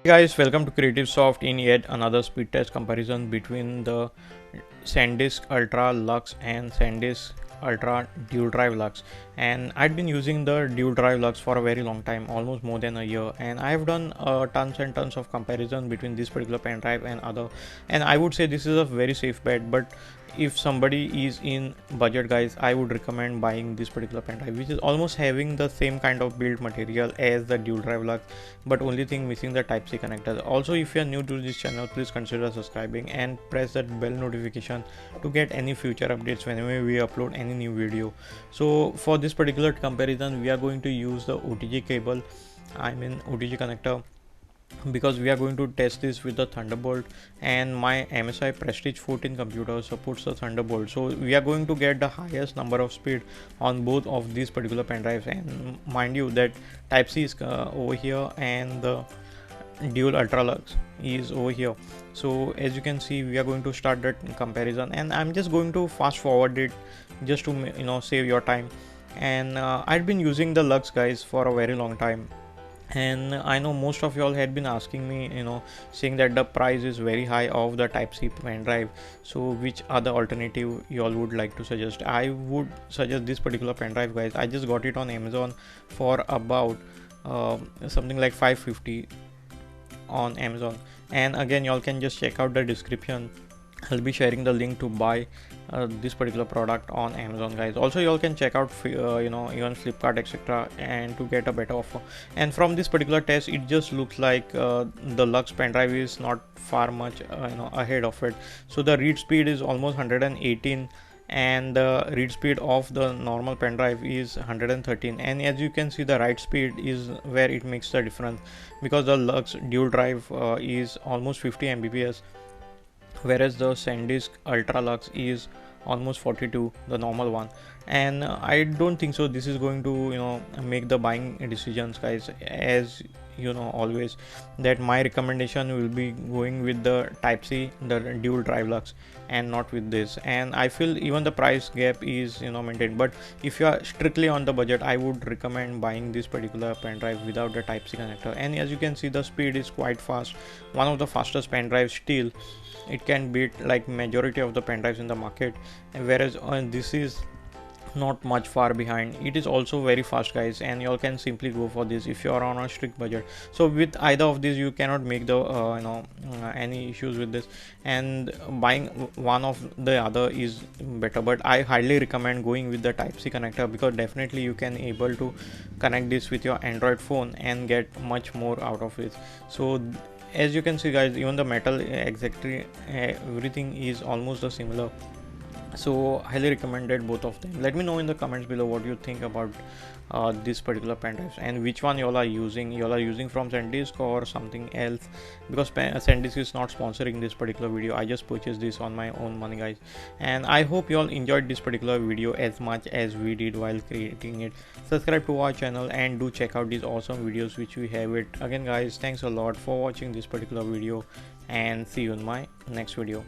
Guys, welcome to Creative Soft in yet another speed test comparison between the SanDisk Ultra Luxe and SanDisk Ultra Dual Drive Luxe. And I've been using the Dual Drive Luxe for a very long time, almost more than a year, and I've done tons and tons of comparison between this particular pen drive and other, and I would say this is a very safe bet. But if somebody is in budget, guys, I would recommend buying this particular pen drive, which is almost having the same kind of build material as the Dual Drive Luxe, but only thing missing the Type-C connector. Also, if you are new to this channel, please consider subscribing and press that bell notification to get any future updates whenever we upload any new video. So for this particular comparison, we are going to use the OTG cable, OTG connector, because we are going to test this with the Thunderbolt, and my MSI Prestige 14 computer supports the Thunderbolt, so we are going to get the highest number of speed on both of these particular pen drives. And mind you that Type-C is over here and the Dual Ultra Luxe is over here. So as you can see, we are going to start that comparison, and I'm just going to fast forward it just to save your time. And I've been using the Luxe, guys, for a very long time, and I know most of y'all had been asking me, saying that the price is very high of the Type-C pen drive, so which other alternative y'all would like to suggest. I would suggest this particular pen drive, guys. I just got it on Amazon for about something like 550 on Amazon, and again y'all can just check out the description. I'll be sharing the link to buy this particular product on Amazon, guys. Also, y'all can check out even Flipkart, etc., and to get a better offer. And from this particular test, it just looks like the Luxe pen drive is not far much ahead of it. So the read speed is almost 118, and the read speed of the normal pen drive is 113. And as you can see, the write speed is where it makes the difference, because the Luxe dual drive is almost 50 Mbps, whereas the SanDisk Ultra Luxe is almost 42, the normal one. And I don't think so this is going to make the buying decisions, guys. As always, that my recommendation will be going with the Type-C, the Dual Drive Luxe, and not with this. And I feel even the price gap is maintained, but if you are strictly on the budget, I would recommend buying this particular pen drive without the Type-C connector. And as you can see, the speed is quite fast, one of the fastest pen drives still. It can beat like majority of the pen drives in the market, whereas this is not much far behind. It is also very fast, guys, and y'all can simply go for this if you are on a strict budget. So with either of these, you cannot make the any issues with this, and buying one of the other is better. But I highly recommend going with the Type-C connector, because definitely you can able to connect this with your Android phone and get much more out of it. So as you can see, guys, even the metal exactly everything is almost the similar. So highly recommended both of them. Let me know in the comments below what you think about this particular pen drives, and which one y'all are using. Y'all are using from SanDisk or something else, because SanDisk is not sponsoring this particular video. I just purchased this on my own money, guys. And I hope y'all enjoyed this particular video as much as we did while creating it. Subscribe to our channel and do check out these awesome videos which we have it. Again, guys, thanks a lot for watching this particular video, and see you in my next video.